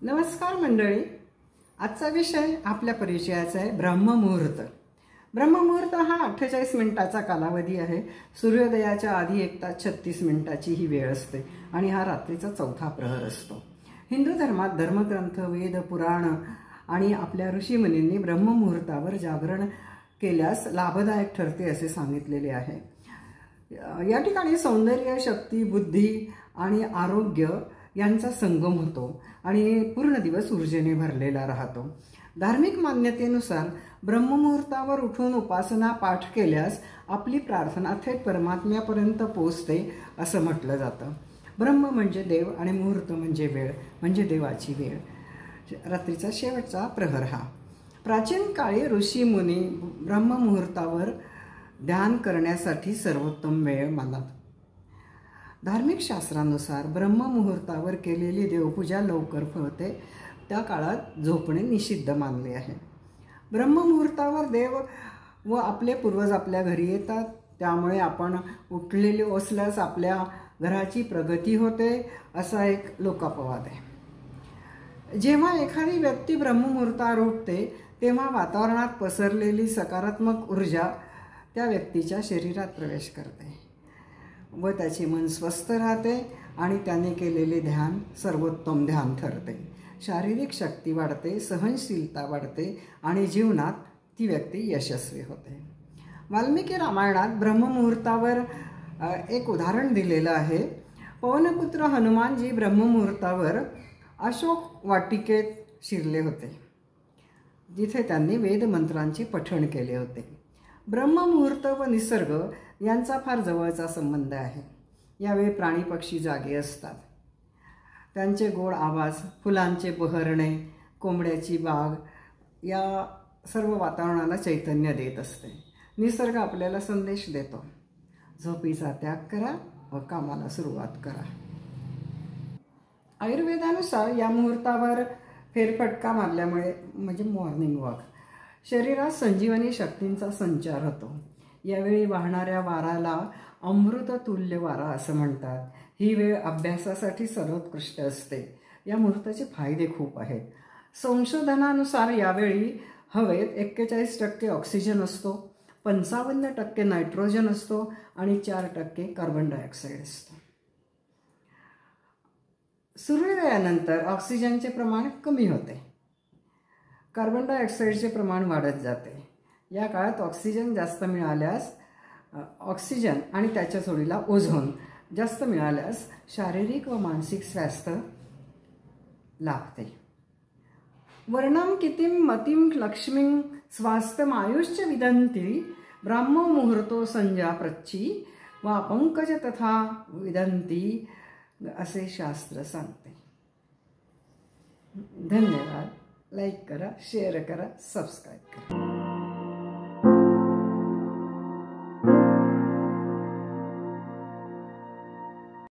नमस्कार मंडळी, आजचा विषय आपल्या परिचयाचा आहे ब्रह्ममुहूर्त। ब्रह्ममुहूर्त हा 48 मिनिटाचा कालावधी आहे। सूर्योदयाच्या आधी 1 तास 36 मिनिटाची ही वेळ असते आणि हा रात्रीचा चौथा प्रहर असतो। हिंदू धर्मात धर्मग्रंथ, वेद, पुराण आणि आपल्या ऋषीमुनींनी ब्रह्ममुहूर्तावर जागरण केल्यास लाभदायक ठरते असे सांगितलेले आहे। या ठिकाणी सौंदर्य, शक्ती, बुद्धी आणि आरोग्य यांचा संगम होतो आणि पूर्ण दिवस ऊर्जेने भरलेला राहतो। धार्मिक मान्यतेनुसार ब्रह्ममुहूर्तावर उठून उपासना पाठ केल्यास आपली प्रार्थना थेट परमात्म्यापर्यंत पोहोचते असं म्हटलं जातं। ब्रह्म म्हणजे देव आणि मुहूर्त म्हणजे वेळ, म्हणजे देवाची वेळ, रात्रीचा शेवटचा प्रहर। हा प्राचीन काळी ऋषी मुनी ब्रह्ममुहूर्तावर ध्यान करण्यासाठी सर्वोत्तम वेळ मानत। धार्मिक शास्त्रानुसार ब्रह्ममुहूर्तावर केलेली देवपूजा लवकर फळते, त्या काळात झोपणे निषिद्ध मानले आहे। ब्रह्ममुहूर्तावर देव व आपले पूर्वज आपल्या घरी येतात, त्यामुळे आपण उठलेले असल्यास आपल्या घराची प्रगती होते असा एक लोकापवाद आहे। जेव्हा एखादी व्यक्ती ब्रह्ममुहूर्तावर उठते तेव्हा वातावरणात पसरलेली सकारात्मक ऊर्जा त्या व्यक्तीच्या शरीरात प्रवेश करते व त्याचे मन स्वस्थ राहते आणि त्याने केलेले ध्यान सर्वोत्तम ध्यान ठरते। शारीरिक शक्ती वाढते, सहनशीलता वाढते आणि जीवनात ती व्यक्ती यशस्वी होते। वाल्मिकी रामायणात ब्रह्ममुहूर्तावर एक उदाहरण दिलेलं आहे। पवनपुत्र हनुमानजी ब्रह्ममुहूर्तावर अशोक वाटिकेत शिरले होते, जिथे त्यांनी वेदमंत्रांचे पठण केले होते। ब्रह्ममुहूर्त व निसर्ग यांचा फार जवळचा संबंध आहे। यावेळी प्राणी पक्षी जागे असतात, त्यांचे गोड आवाज, फुलांचे बहरणे, कोंबड्याची बाग या सर्व वातावरणाला चैतन्य देत असते। निसर्ग आपल्याला संदेश देतो, झोपीचा त्याग करा व कामाला सुरुवात करा। आयुर्वेदानुसार या मुहूर्तावर फेरफटका मारल्यामुळे म्हणजे मॉर्निंग वॉक शरीरात संजीवनी शक्तींचा संचार होतो। यावेळी वाहणाऱ्या वाराला अमृततुल्य वारा असं म्हणतात। ही वेळ अभ्यासासाठी सर्वोत्कृष्ट असते। या मुहूर्ताचे फायदे खूप आहेत। संशोधनानुसार यावेळी हवेत 41% ऑक्सिजन असतो, 55% नायट्रोजन असतो आणि 4% कार्बन डायऑक्साईड असतो। सूर्योदयानंतर ऑक्सिजनचे प्रमाण कमी होते, कार्बन डायऑक्साईडचे प्रमाण वाढत जाते। या काळात ऑक्सिजन जास्त मिळाल्यास ऑक्सिजन आणि त्याच्या जोडीला ओझोन जास्त मिळाल्यास शारीरिक व मानसिक स्वास्थ्य लाभते। वर्णम कितीम मतिम लक्ष्मीं स्वास्थ्यमायुष्य विदन्ति ब्रह्ममुहूर्तो संज्ञा प्रच्ची वा पंकज तथा विदन्ति असे शास्त्र सांगते। धन्यवाद। लाईक करा, शेअर करा, सबस्क्राईब करा।